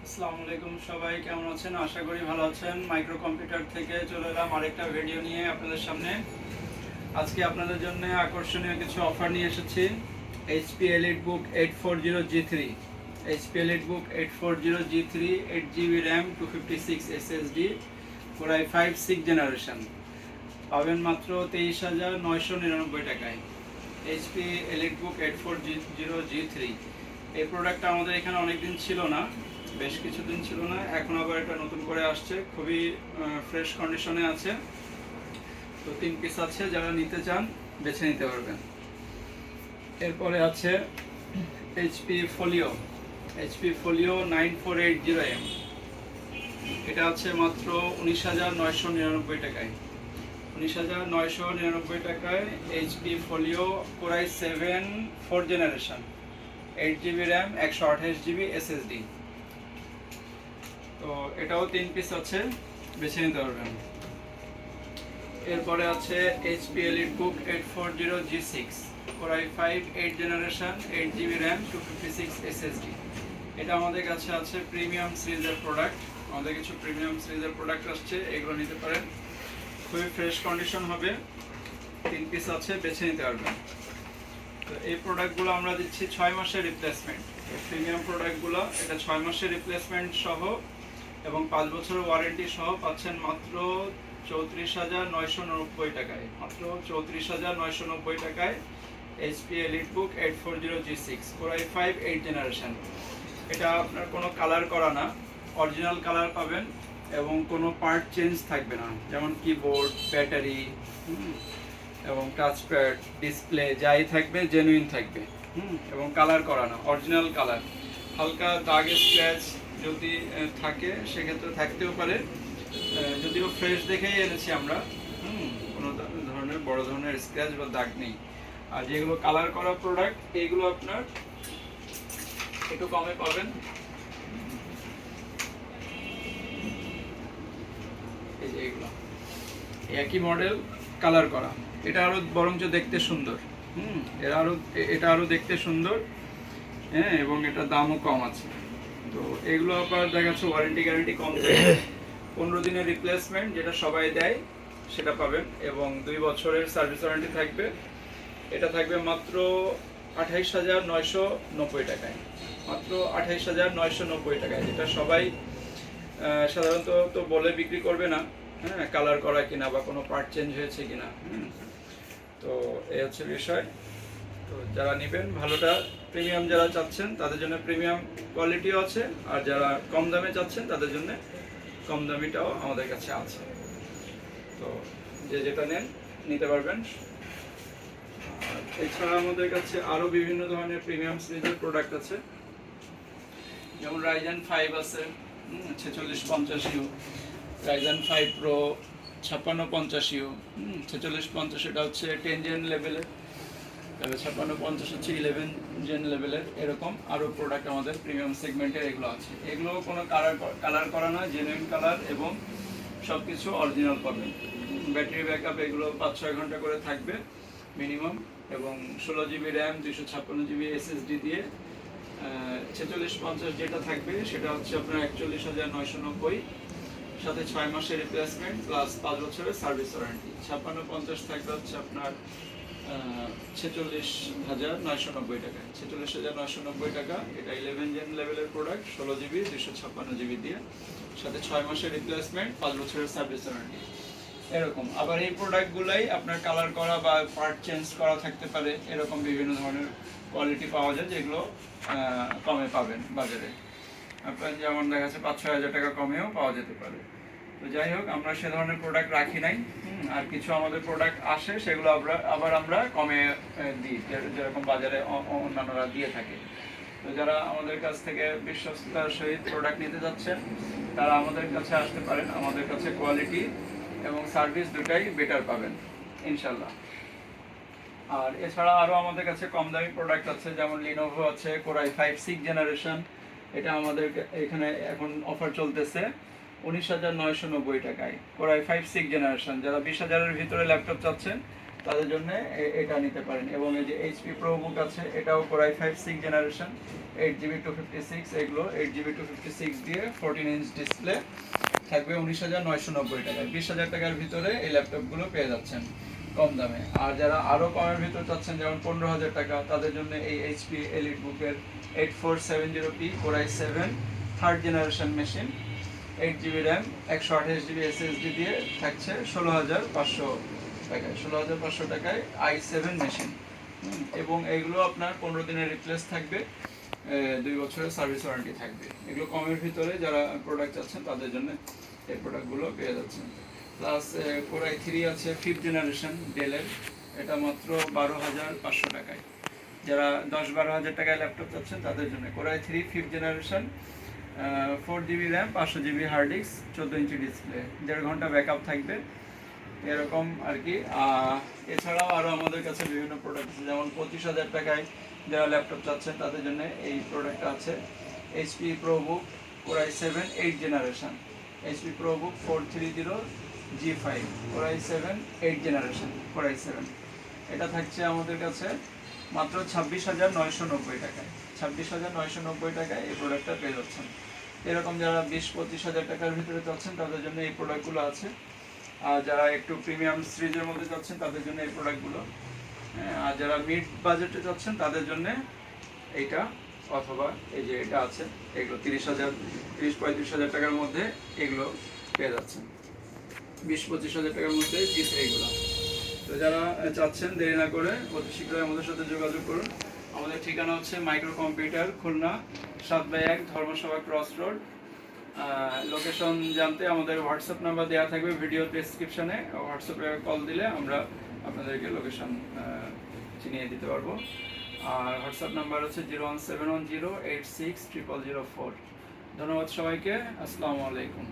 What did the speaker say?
আসসালামু আলাইকুম, সবাই কেমন আছেন? আশা করি ভালো আছেন। মাইক্রো কম্পিউটার থেকে চলে এলাম আরেকটা ভিডিও নিয়ে আপনাদের সামনে। আজকে আপনাদের জন্য আকর্ষণীয় কিছু অফার নিয়ে এসেছি। HP EliteBook 840G3, HP EliteBook 840G3, 8GB RAM, 256 SSD, Core i5 6th generation পাবেন মাত্র 23,999 টাকায়। HP EliteBook 840G3 এই প্রোডাক্টটা আমাদের এখানে অনেকদিন ছিল না, বেশ কিছুদিন ছিল না, এখন আবার এটা নতুন করে আসছে, খুবই ফ্রেশ কন্ডিশনে আছে। তো 3 পিস আছে, যারা নিতে চান বেছে নিতে পারবেন। এরপরে আছে HP Folio 9480M, এটা আছে মাত্র 19,999 টাকায়। 19,999 টাকায় HP Folio Core i7 4th generation, 8GB RAM, 128GB SSD। তো এটাও 3 পিস আছে, বেছে নিতে পারবেন। এরপরে আছে HP EliteBook 840G6, Core i5 8th generation, 8GB RAM, 256 SSD। এটা আমাদের কাছে আছে প্রিমিয়াম সিরিজের প্রোডাক্ট। আমাদের কিছু প্রিমিয়াম সিরিজের প্রোডাক্ট আসছে, এগুলো নিতে পারেন, খুবই ফ্রেশ কন্ডিশন হবে। 3 পিস আছে, বেছে নিতে পারবেন। তো এই প্রোডাক্টগুলো আমরা দিচ্ছি 6 মাসের রিপ্লেসমেন্ট। প্রিমিয়াম প্রোডাক্টগুলো এটা 6 মাসের রিপ্লেসমেন্ট সহ এবং 5 বছরের ওয়ারেন্টি সহ পাচ্ছেন মাত্র 34,990 টাকায়। মাত্র 34,990 টাকায় HP EliteBook 840G6, Core i5 8th generation. এটা আপনার কোনো কালার করা না, অরিজিনাল কালার পাবেন এবং কোনো পার্ট চেঞ্জ থাকবে না, যেমন কিবোর্ড, ব্যাটারি এবং টাচপ্যাড, ডিসপ্লে যাই থাকবে জেনুইন থাকবে, এবং কালার করা না, অরিজিনাল কালার। হালকা দাগ স্ক্র্যাচ যদি থাকে সেক্ষেত্রে থাকতেও পারে, যদিও ফ্রেশ দেখেই এনেছি আমরা, কোনো ধরনের বড় ধরনের স্ক্র্যাচ বা দাগ নেই। আর যেগুলো কালার করা প্রোডাক্ট এইগুলো আপনার একটু কমে পাবেন। এই যে এগুলো একই মডেল, কালার করা, এটা আরো বরঞ্চ দেখতে সুন্দর। এটা আরো দেখতে সুন্দর, হ্যাঁ, এবং এটা দামও কম আছে। তো এগুলো আবার দেখা যাচ্ছে ওয়ারেন্টি গ্যারান্টি কম থাকে, 15 দিনের রিপ্লেসমেন্ট যেটা সবাই দেয় সেটা পাবেন, এবং 2 বছরের সার্ভিস ওয়ারেন্টি থাকবে। এটা থাকবে মাত্র 28,990 টাকায়। মাত্র 28,990 টাকায়, যেটা সবাই সাধারণত তো বলে বিক্রি করবে না, হ্যাঁ, কালার করা কিনা বা কোনো পার্ট চেঞ্জ হয়েছে কিনা। তো এই হচ্ছে বিষয়। তো যারা নেবেন ভালোটা, প্রিমিয়াম যারা চাচ্ছেন তাদের জন্য প্রিমিয়াম কোয়ালিটিও আছে, আর যারা কম দামে চাচ্ছেন তাদের জন্য কম দামিটাও আমাদের কাছে আছে। তো যে যেটা নেন নিতে পারবেন। আর এছাড়া আমাদের কাছে আরও বিভিন্ন ধরনের প্রিমিয়াম সিরিজের প্রোডাক্ট আছে, যেমন Ryzen 5 আছে 4650U, Ryzen 5 Pro 5650U, 4650 এটা হচ্ছে 10 জেন লেভেলের, তাহলে 5650 হচ্ছে 11 জেন লেভেলের। এরকম আরও প্রোডাক্ট আমাদের প্রিমিয়াম সেগমেন্টের এগুলো আছে। এগুলো কোনো কালার করা না, জেনুইন কালার এবং সব কিছু অরিজিনাল পাবেন। ব্যাটারি ব্যাকআপ এগুলো 5-6 ঘন্টা করে থাকবে মিনিমাম, এবং 16GB RAM, 256GB SSD দিয়ে 4650 যেটা থাকবে সেটা হচ্ছে আপনার 41,990, সাথে 6 মাসের রিপ্লেসমেন্ট প্লাস 5 বছরের সার্ভিস ওয়ারেন্টি। 5650 থাকবে হচ্ছে আপনার 46,990 টাকা। 46,990 টাকা, এটা 11 জেন লেভেলের প্রোডাক্ট, 16GB 256GB দিয়ে, সাথে 6 মাসের রিপ্লেসমেন্ট, 5 বছরের সার্ভিস ওয়ারেন্টি। এরকম আবার এই প্রোডাক্টগুলাই আপনার কালার করা বা পার্ট চেঞ্জ করা থাকতে পারে, এরকম বিভিন্ন ধরনের কোয়ালিটি পাওয়া যায়, যেগুলো কমে পাবেন বাজারে। আপনার যেমন দেখা যাচ্ছে 5-6 হাজার টাকা কমেও পাওয়া যেতে পারে। তো যাই হোক, আমরা সে ধরনের প্রোডাক্ট রাখি নাই। আর কিছু আমাদের প্রোডাক্ট আসে, সেগুলো আবার আমরা কমে দিই, যেরকম বাজারে অন্যান্যরা দিয়ে থাকে। তো যারা আমাদের কাছ থেকে বিশ্বস্ততার সহিত প্রোডাক্ট নিতে যাচ্ছেন তারা আমাদের কাছে আসতে পারেন। আমাদের কাছে কোয়ালিটি এবং সার্ভিস দুটাই বেটার পাবেন ইনশাল্লাহ। আর এছাড়া আরও আমাদের কাছে কম দামি প্রোডাক্ট আছে, যেমন Lenovo আছে Core i5 6th জেনারেশন, এটা আমাদের এখানে এখন অফার চলতেছে 19,990 টাকায়। Core i5 6th জেনারেশন, যারা 20,000-এর ভিতরে ল্যাপটপ চাচ্ছেন তাদের জন্য এটা নিতে পারেন। এবং এই যে এইচপি প্রোবুক আছে, এটাও কোরাই 5 6 জেনারেশন, 8GB 256, এগুলো 8GB 256 দিয়ে 14 ইঞ্চ ডিসপ্লে, থাকবে 19,990 টাকায়। 20,000 টাকার ভিতরে এই ল্যাপটপগুলো পেয়ে যাচ্ছেন কম দামে। আর যারা আরও কমের ভিতর চাচ্ছেন, যেমন 15,000 টাকা, তাদের জন্য এই এইচপি এলিট বুকের 8470P core i 7 third generation machine, 8GB RAM, 128GB SSD দিয়ে থাকছে 16,500 টাকায়। 16,500 টাকায় i7 মেশিন। এবং এইগুলো আপনার 15 দিনের রিপ্লেস থাকবে, 2 বছরের সার্ভিস ওয়ারেন্টি থাকবে। এগুলো কমের ভিতরে যারা প্রোডাক্ট চাচ্ছেন তাদের জন্য এই প্রোডাক্টগুলো পেয়ে যাচ্ছেন। প্লাস কোরাই 3 আছে 5th জেনারেশন ডেলের, এটা মাত্র 12,500 টাকায়। যারা 10-12 হাজার টাকায় ল্যাপটপ চাচ্ছেন তাদের জন্য core i 3 5th generation, 4GB RAM, 500GB hard disk, 14 inch display, 1.5 ঘন্টা ব্যাকআপ থাকবে, এরকম আর কি। এছাড়াও আরও আমাদের কাছে বিভিন্ন প্রোডাক্ট আছে, যেমন 25,000 টাকায় যারা ল্যাপটপ চাচ্ছেন তাদের জন্য এই প্রোডাক্টটা আছে, HP ProBook core i 7 8th generation, HP ProBook 430G5 core i 7 8th generation core i 7। এটা থাকছে আমাদের কাছে মাত্র 26,990 টাকায়। 26,990 টাকায় এই প্রোডাক্টটা পেয়ে যাচ্ছেন। এরকম যারা 20-25 হাজার টাকার ভিতরে চাচ্ছেন তাদের জন্য এই প্রোডাক্টগুলো আছে। আর যারা একটু প্রিমিয়াম সিরিজের মধ্যে চাচ্ছেন তাদের জন্য এই প্রোডাক্টগুলো, আর যারা মিড বাজেটে চাচ্ছেন তাদের জন্য এইটা, অথবা এই যে এটা আছে, এগুলো 30-35 হাজার টাকার মধ্যে এগুলো পেয়ে যাচ্ছেন, 20-25 হাজার টাকার মধ্যে এগুলো। তো যারা চাচ্ছেন দেরি না করে অতি শীঘ্রই আমাদের সাথে যোগাযোগ করুন। আমাদের ঠিকানা হচ্ছে micro computer, Khulna 7/1 Dharmasabha cross road. Location জানতে আমাদের হোয়াটসঅ্যাপ নাম্বার দেওয়া থাকবে ভিডিও ডেসক্রিপশনে, হোয়াটসঅ্যাপে কল দিলে আমরা আপনাদেরকে লোকেশন চিনিয়ে দিতে পারবো। আর হোয়াটসঅ্যাপ নাম্বার হচ্ছে 01710860004। ধন্যবাদ সবাইকে, আসসালামু আলাইকুম।